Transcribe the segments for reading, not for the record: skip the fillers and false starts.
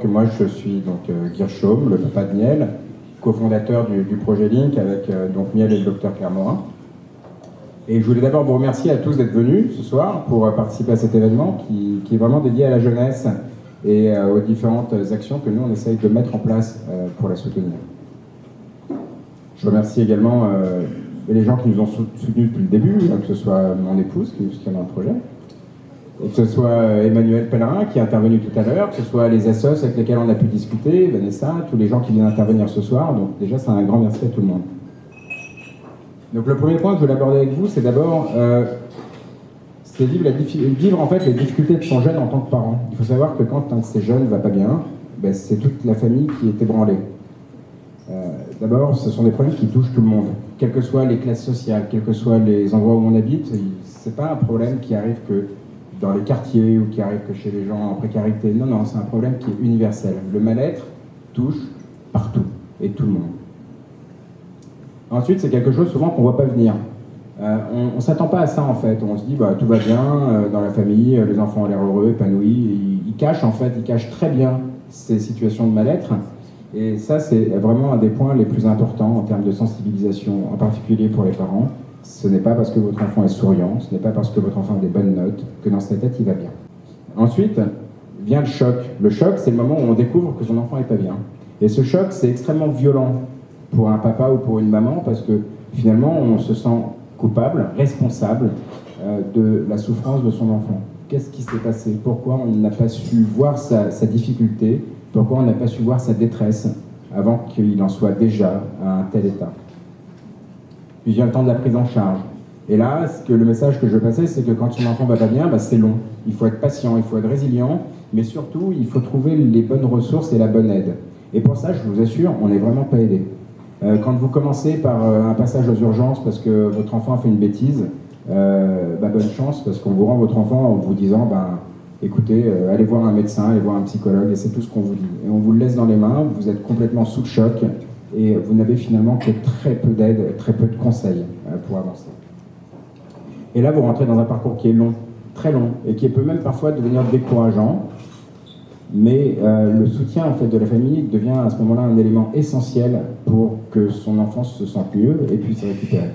que moi je suis donc Guy Chaume, le papa de Miel, cofondateur du projet Link avec donc Miel et le docteur Claire Morin. Et je voulais d'abord vous remercier à tous d'être venus ce soir pour participer à cet événement qui est vraiment dédié à la jeunesse et aux différentes actions que nous on essaye de mettre en place pour la soutenir. Je remercie également les gens qui nous ont soutenus depuis le début, que ce soit mon épouse qui nous soutient dans le projet, et que ce soit Emmanuel Pellerin qui est intervenu tout à l'heure, que ce soit les assos avec lesquels on a pu discuter, Vanessa, tous les gens qui viennent intervenir ce soir. Donc déjà, c'est un grand merci à tout le monde. Donc le premier point que je voulais aborder avec vous, c'est d'abord c'est vivre en fait les difficultés de son jeune en tant que parent. Il faut savoir que quand un de ces jeunes ne va pas bien, ben, c'est toute la famille qui est ébranlée. D'abord, ce sont des problèmes qui touchent tout le monde, quelles que soient les classes sociales, quels que soient les endroits où on habite. C'est pas un problème qui arrive que dans les quartiers ou qui arrive que chez les gens en précarité. Non, non, c'est un problème qui est universel. Le mal-être touche partout et tout le monde. Ensuite, c'est quelque chose souvent qu'on ne voit pas venir. On ne s'attend pas à ça en fait. On se dit bah, tout va bien dans la famille, les enfants ont l'air heureux, épanouis. Ils cachent en fait, ils cachent très bien ces situations de mal-être. Et ça, c'est vraiment un des points les plus importants en termes de sensibilisation, en particulier pour les parents. Ce n'est pas parce que votre enfant est souriant, ce n'est pas parce que votre enfant a des bonnes notes que dans sa tête il va bien. Ensuite vient le choc. Le choc, c'est le moment où on découvre que son enfant n'est pas bien. Et ce choc, c'est extrêmement violent pour un papa ou pour une maman parce que finalement, on se sent coupable, responsable de la souffrance de son enfant. Qu'est-ce qui s'est passé? Pourquoi on n'a pas su voir sa difficulté? Pourquoi on n'a pas su voir sa détresse avant qu'il en soit déjà à un tel état? Puis vient le temps de la prise en charge. Et là, le message que je veux passer, c'est que quand son enfant va pas bien, bah, c'est long. Il faut être patient, il faut être résilient, mais surtout, il faut trouver les bonnes ressources et la bonne aide. Et pour ça, je vous assure, on n'est vraiment pas aidé. Quand vous commencez par un passage aux urgences parce que votre enfant a fait une bêtise, bah, bonne chance, parce qu'on vous rend votre enfant en vous disant bah, écoutez, allez voir un médecin, allez voir un psychologue, et c'est tout ce qu'on vous dit. Et on vous le laisse dans les mains, vous êtes complètement sous le choc, et vous n'avez finalement que très peu d'aide, très peu de conseils pour avancer. Et là, vous rentrez dans un parcours qui est long, très long, et qui peut même parfois devenir décourageant, mais le soutien en fait, de la famille devient à ce moment-là un élément essentiel pour que son enfant se sente mieux et puisse se récupérer.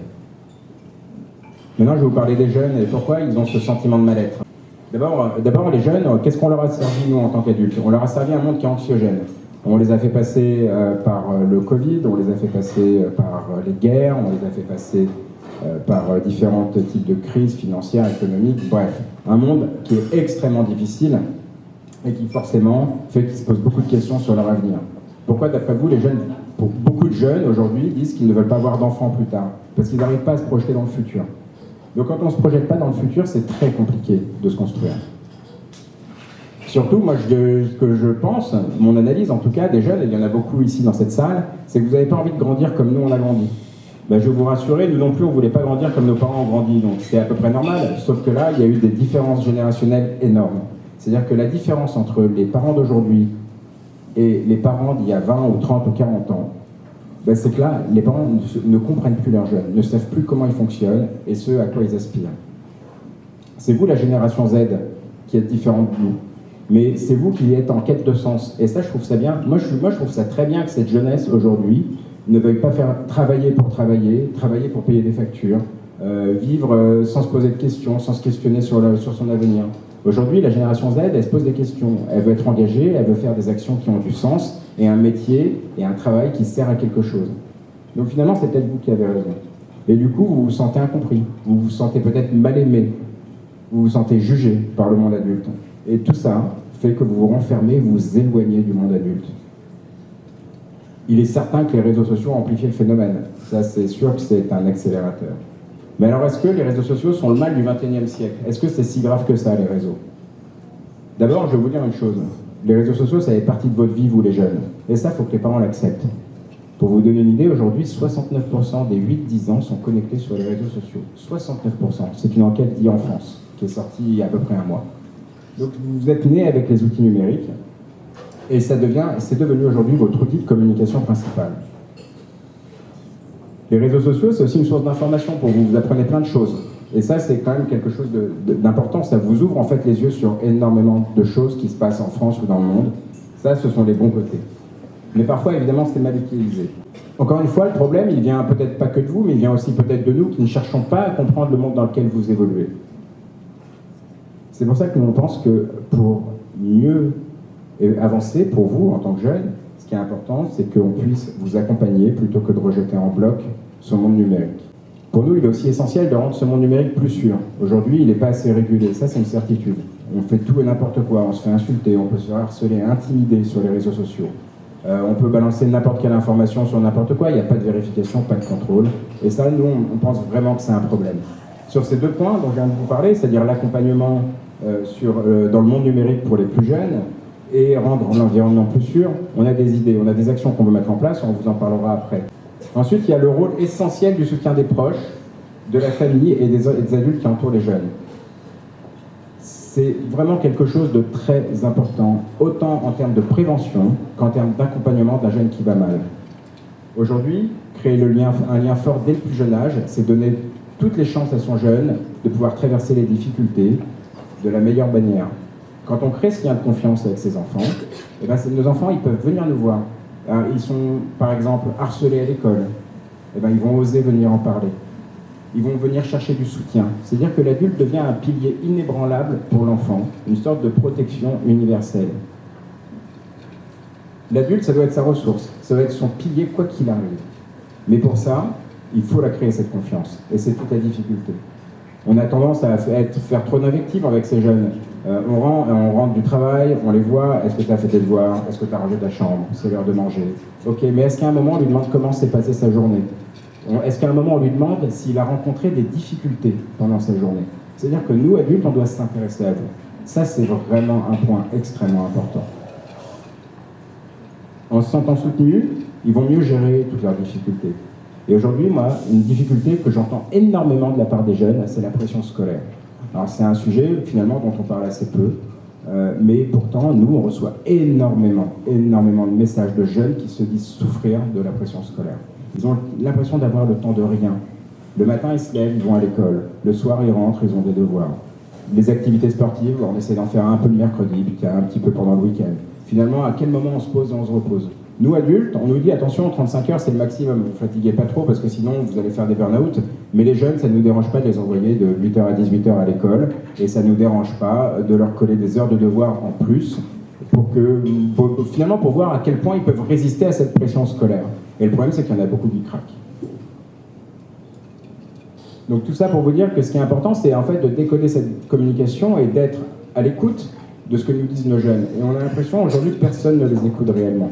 Maintenant, je vais vous parler des jeunes et pourquoi ils ont ce sentiment de mal-être. D'abord, les jeunes, qu'est-ce qu'on leur a servi, nous, en tant qu'adultes? On leur a servi un monde qui est anxiogène. On les a fait passer par le Covid, on les a fait passer par les guerres, on les a fait passer par différents types de crises financières, économiques, bref. Un monde qui est extrêmement difficile et qui forcément fait qu'ils se posent beaucoup de questions sur leur avenir. Pourquoi, d'après vous, les jeunes, pour beaucoup de jeunes aujourd'hui, disent qu'ils ne veulent pas avoir d'enfants plus tard? Parce qu'ils n'arrivent pas à se projeter dans le futur. Donc quand on ne se projette pas dans le futur, c'est très compliqué de se construire. Surtout, moi, ce que je pense, mon analyse en tout cas des jeunes, et il y en a beaucoup ici dans cette salle, c'est que vous n'avez pas envie de grandir comme nous on a grandi. Ben, je vais vous rassurer, nous non plus on ne voulait pas grandir comme nos parents ont grandi, donc c'est à peu près normal, sauf que là, il y a eu des différences générationnelles énormes. C'est-à-dire que la différence entre les parents d'aujourd'hui et les parents d'il y a 20 ou 30 ou 40 ans, ben, c'est que là, les parents ne comprennent plus leurs jeunes, ne savent plus comment ils fonctionnent et ce à quoi ils aspirent. C'est vous, la génération Z, qui êtes différente de nous. Mais c'est vous qui êtes en quête de sens. Et ça, je trouve ça bien. Moi, je trouve ça très bien que cette jeunesse, aujourd'hui, ne veuille pas faire travailler pour payer des factures, vivre sans se poser de questions, sans se questionner sur son avenir. Aujourd'hui, la génération Z, elle se pose des questions. Elle veut être engagée, elle veut faire des actions qui ont du sens, et un métier et un travail qui sert à quelque chose. Donc finalement, c'est peut-être vous qui avez raison. Et du coup, vous vous sentez incompris, vous vous sentez peut-être mal aimé, vous vous sentez jugé par le monde adulte. Et tout ça fait que vous vous renfermez, vous vous éloignez du monde adulte. Il est certain que les réseaux sociaux ont amplifié le phénomène. Ça, c'est sûr que c'est un accélérateur. Mais alors, est-ce que les réseaux sociaux sont le mal du XXIe siècle? Est-ce que c'est si grave que ça, les réseaux? D'abord, je vais vous dire une chose. Les réseaux sociaux, ça fait partie de votre vie, vous les jeunes. Et ça, il faut que les parents l'acceptent. Pour vous donner une idée, aujourd'hui, 69% des 8-10 ans sont connectés sur les réseaux sociaux. 69%. C'est une enquête d'IA en France, qui est sortie il y a à peu près un mois. Donc vous êtes né avec les outils numériques, et c'est devenu aujourd'hui votre outil de communication principal. Les réseaux sociaux, c'est aussi une source d'information pour vous. Vous apprenez plein de choses. Et ça, c'est quand même quelque chose d'important. Ça vous ouvre en fait les yeux sur énormément de choses qui se passent en France ou dans le monde. Ça, ce sont les bons côtés. Mais parfois, évidemment, c'est mal utilisé. Encore une fois, le problème, il vient peut-être pas que de vous, mais il vient aussi peut-être de nous qui ne cherchons pas à comprendre le monde dans lequel vous évoluez. C'est pour ça que nous, on pense que pour mieux avancer pour vous en tant que jeune, ce qui est important, c'est qu'on puisse vous accompagner plutôt que de rejeter en bloc ce monde numérique. Pour nous, il est aussi essentiel de rendre ce monde numérique plus sûr. Aujourd'hui, il n'est pas assez régulé, ça c'est une certitude. On fait tout et n'importe quoi, on se fait insulter, on peut se faire harceler, intimider sur les réseaux sociaux. On peut balancer n'importe quelle information sur n'importe quoi, il n'y a pas de vérification, pas de contrôle. Et ça, nous, on pense vraiment que c'est un problème. Sur ces deux points dont je viens de vous parler, c'est-à-dire l'accompagnement dans le monde numérique pour les plus jeunes et rendre l'environnement plus sûr, on a des idées, on a des actions qu'on veut mettre en place, on vous en parlera après. Ensuite, il y a le rôle essentiel du soutien des proches, de la famille et des adultes qui entourent les jeunes. C'est vraiment quelque chose de très important, autant en termes de prévention qu'en termes d'accompagnement d'un jeune qui va mal. Aujourd'hui, créer un lien fort dès le plus jeune âge, c'est donner toutes les chances à son jeune de pouvoir traverser les difficultés de la meilleure manière. Quand on crée ce lien de confiance avec ses enfants, eh ben, nos enfants ils peuvent venir nous voir. Ils sont, par exemple, harcelés à l'école. Eh ben, ils vont oser venir en parler. Ils vont venir chercher du soutien. C'est-à-dire que l'adulte devient un pilier inébranlable pour l'enfant, une sorte de protection universelle. L'adulte, ça doit être sa ressource, ça doit être son pilier quoi qu'il arrive. Mais pour ça, il faut la créer, cette confiance. Et c'est toute la difficulté. On a tendance à faire trop d'invectives avec ces jeunes. On rentre du travail, on les voit, est-ce que tu as fait tes devoirs, est-ce que tu as rangé ta chambre, c'est l'heure de manger. Ok, mais est-ce qu'à un moment on lui demande comment s'est passée sa journée? Est-ce qu'à un moment on lui demande s'il a rencontré des difficultés pendant sa journée? C'est-à-dire que nous, adultes, on doit s'intéresser à vous. Ça, c'est vraiment un point extrêmement important. En se sentant soutenus, ils vont mieux gérer toutes leurs difficultés. Et aujourd'hui, moi, une difficulté que j'entends énormément de la part des jeunes, c'est la pression scolaire. Alors c'est un sujet, finalement, dont on parle assez peu, mais pourtant, nous, on reçoit énormément de messages de jeunes qui se disent souffrir de la pression scolaire. Ils ont l'impression d'avoir le temps de rien. Le matin, ils se lèvent, ils vont à l'école. Le soir, ils rentrent, ils ont des devoirs. Les activités sportives, on essaie d'en faire un peu le mercredi, puis un petit peu pendant le week-end. Finalement, à quel moment on se pose et on se repose? Nous, adultes, on nous dit, attention, 35 heures, c'est le maximum. Ne vous fatiguez pas trop, parce que sinon, vous allez faire des burn-out. Mais les jeunes, ça ne nous dérange pas de les envoyer de 8h à 18h à l'école. Et ça ne nous dérange pas de leur coller des heures de devoir en plus, finalement, pour voir à quel point ils peuvent résister à cette pression scolaire. Et le problème, c'est qu'il y en a beaucoup qui craquent. Donc tout ça pour vous dire que ce qui est important, c'est en fait de décoder cette communication et d'être à l'écoute de ce que nous disent nos jeunes. Et on a l'impression aujourd'hui que personne ne les écoute réellement.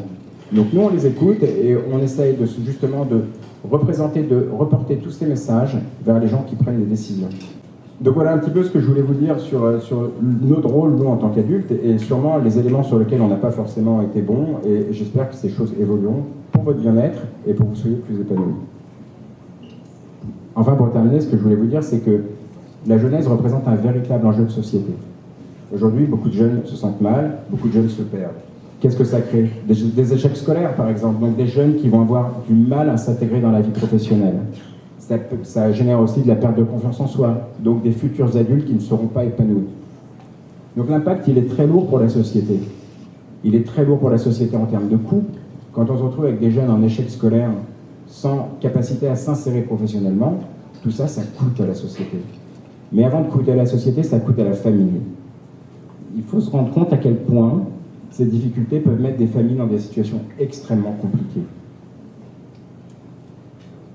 Donc nous, on les écoute et on essaye justement de reporter tous ces messages vers les gens qui prennent les décisions. Donc voilà un petit peu ce que je voulais vous dire sur notre rôle, nous, en tant qu'adultes, et sûrement les éléments sur lesquels on n'a pas forcément été bons, et j'espère que ces choses évolueront pour votre bien-être et pour que vous soyez plus épanouis. Enfin, pour terminer, ce que je voulais vous dire, c'est que la jeunesse représente un véritable enjeu de société. Aujourd'hui, beaucoup de jeunes se sentent mal, beaucoup de jeunes se perdent. Qu'est-ce que ça crée? Des échecs scolaires, par exemple, donc des jeunes qui vont avoir du mal à s'intégrer dans la vie professionnelle. Ça génère aussi de la perte de confiance en soi, donc des futurs adultes qui ne seront pas épanouis. Donc l'impact, il est très lourd pour la société. Il est très lourd pour la société en termes de coûts. Quand on se retrouve avec des jeunes en échec scolaire, sans capacité à s'insérer professionnellement, tout ça, ça coûte à la société. Mais avant de coûter à la société, ça coûte à la famille. Il faut se rendre compte à quel point ces difficultés peuvent mettre des familles dans des situations extrêmement compliquées.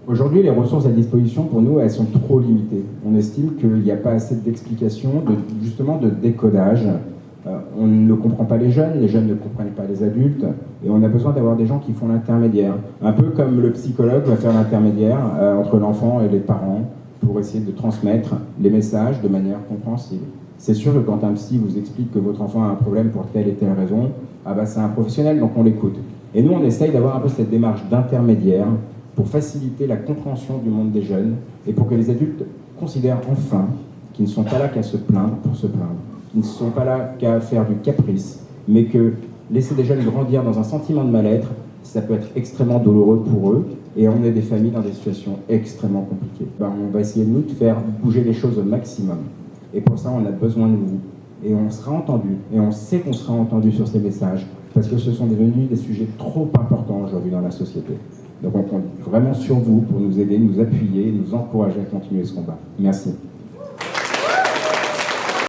Aujourd'hui, les ressources à disposition, pour nous, elles sont trop limitées. On estime qu'il n'y a pas assez d'explications, justement de décodage. On ne comprend pas les jeunes ne comprennent pas les adultes, et on a besoin d'avoir des gens qui font l'intermédiaire. Un peu comme le psychologue va faire l'intermédiaire entre l'enfant et les parents pour essayer de transmettre les messages de manière compréhensible. C'est sûr que quand un psy vous explique que votre enfant a un problème pour telle et telle raison, c'est un professionnel, donc on l'écoute. Et nous, on essaye d'avoir un peu cette démarche d'intermédiaire pour faciliter la compréhension du monde des jeunes et pour que les adultes considèrent enfin qu'ils ne sont pas là qu'à se plaindre pour se plaindre, qu'ils ne sont pas là qu'à faire du caprice, mais que laisser des jeunes grandir dans un sentiment de mal-être, ça peut être extrêmement douloureux pour eux, et on est des familles dans des situations extrêmement compliquées. On va essayer, nous, de faire bouger les choses au maximum. Et pour ça, on a besoin de vous. Et on sera entendu. Et on sait qu'on sera entendu sur ces messages. parce que ce sont devenus des sujets trop importants aujourd'hui dans la société. Donc on compte vraiment sur vous pour nous aider, nous appuyer, nous encourager à continuer ce combat. Merci.